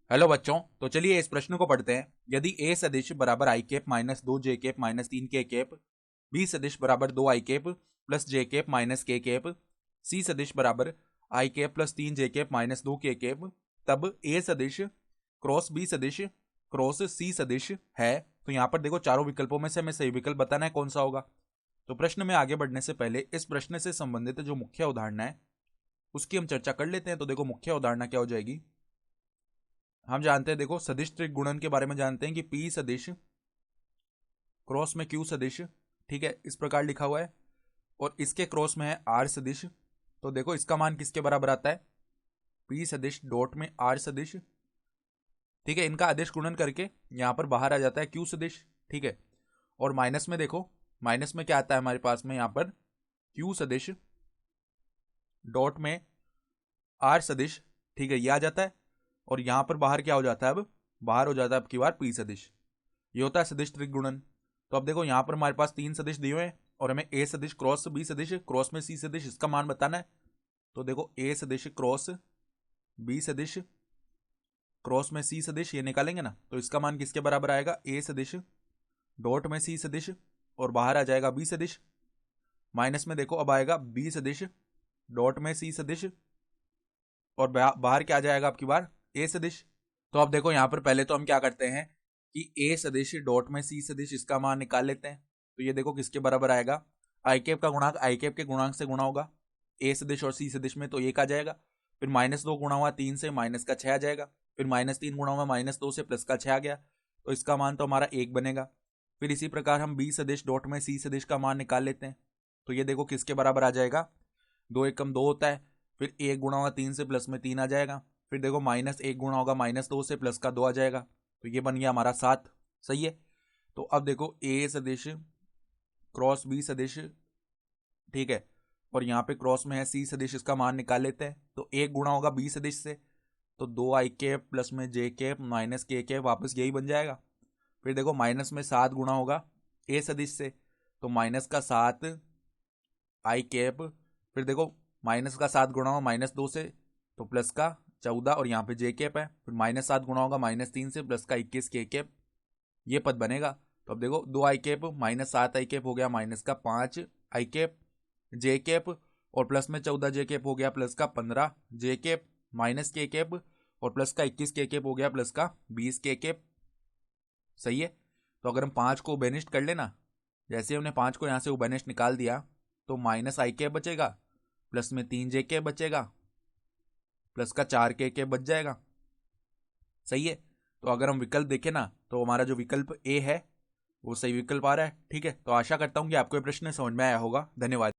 Hello बच्चों, तो चलिए इस प्रश्न को पढ़ते हैं। यदि ए सदिश बराबर आई कैप माइनस 2 जे कैप माइनस 3 के कैप, बी सदिश बराबर 2 आई कैप प्लस जे कैप माइनस के कैप, सी सदिश बराबर आई कैप प्लस 3 जे कैप माइनस 2 के कैप, तब ए सदिश क्रॉस बी सदिश क्रॉस सी सदिश है। तो यहाँ पर देखो, चारों विकल्पों में से हमें सही विकल्प बताना है कौन सा होगा। तो प्रश्न में आगे बढ़ने से पहले इस प्रश्न से संबंधित जो मुख्य उदाहरण है उसकी हम चर्चा कर लेते हैं। तो देखो, मुख्य उदाहरण क्या हो जाएगी। हम जानते हैं, देखो सदिश त्रिगुणन के बारे में जानते हैं कि P सदिश क्रॉस में Q सदिश, ठीक है, इस प्रकार लिखा हुआ है, और इसके क्रॉस में है R सदिश। तो देखो इसका मान किसके बराबर आता है, P सदिश डॉट में R सदिश, ठीक है। इनका आदेश गुणन करके यहां पर बाहर आ जाता है Q सदिश, ठीक है। और माइनस में देखो, माइनस में क्या आता है हमारे पास में, यहां पर Q सदिश डॉट में R सदिश, ठीक है, ये आ जाता है। और यहां पर बाहर क्या हो जाता है, अब बाहर हो जाता है अब की बार P सदिश। ये होता है सदिश त्रिगुणन। तो अब देखो यहां पर हमारे पास 3 सदिश दिए हुए हैं और हमें ए सदिश क्रॉस बी सदिश क्रॉस में सी सदिश इसका मान बताना है। तो देखो ए सदिश क्रॉस बी सदिश क्रॉस में सी सदिश ये निकालेंगे ना, तो इसका मान किसके बराबर आएगा, ए सदिश डॉट में सी सदिश और बाहर आ जाएगा बी सदिश। माइनस में देखो अब आएगा बी सदिश डॉट में सी सदिश और बाहर क्या आ जाएगा आपकी बार, ए सदिश। तो अब देखो यहां पर पहले तो हम क्या करते हैं कि ए सदिश डॉट में सी सदिश इसका मान निकाल लेते हैं। तो ये देखो किसके बराबर आएगा, आई कैप का गुणांक आई कैप के गुणांक से गुणा होगा ए सदिश और सी सदिश में, तो 1 आ जाएगा। फिर -2 गुणा हुआ 3 से माइनस का 6 आ जाएगा। फिर -3 गुणा हुआ -2 से प्लस का 6 आ गया, तो इसका मान तो हमारा 1 बनेगा। फिर इसी प्रकार हम बी सदिश डॉट में सी सदिश का मान निकाल लेते हैं। तो ये देखो किसके बराबर आ जाएगा, 2 एकम 2 होता है। फिर 1 गुणा हुआ 3 से प्लस में 3 आ जाएगा। फिर देखो -1 गुणा होगा -2 से प्लस का 2 आ जाएगा, तो ये बन गया हमारा 7। सही है। तो अब देखो ए सदिश क्रॉस बी सदिश, ठीक है, और यहाँ पे क्रॉस में है सी सदिश, इसका मान निकाल लेते हैं। तो 1 गुणा होगा बी सदिश से, तो 2 आई कैप प्लस में जे कैप माइनस के कैप, वापस यही बन जाएगा। फिर देखो माइनस में 7 गुणा होगा ए सदिश से, तो -7 आई कैप। फिर देखो माइनस का 7 गुणा होगा -2 से, तो प्लस का 14 और यहाँ पे जे कैप है। फिर -7 गुणा होगा -3 से, प्लस का 21 के कैप, ये पद बनेगा। तो अब देखो 2 आई कैप -7 आई कैप हो गया माइनस का 5 आई कैप जे कैप, और प्लस में 14 जे कैप हो गया प्लस का 15 जे कैप माइनस के कैप, और प्लस का 21 के कैप हो गया प्लस का 20 के कैप। सही है। तो अगर हम 5 को बेनिस्ट कर लेना, जैसे हमने 5 को यहाँ से बेनिस्ट निकाल दिया, तो -आई कैप बचेगा, प्लस में 3 जे कैप बचेगा, प्लस का 4 के कैप बच जाएगा। सही है। तो अगर हम विकल्प देखें ना, तो हमारा जो विकल्प ए है वो सही विकल्प आ रहा है। ठीक है, तो आशा करता हूँ कि आपको ये प्रश्न समझ में आया होगा। धन्यवाद।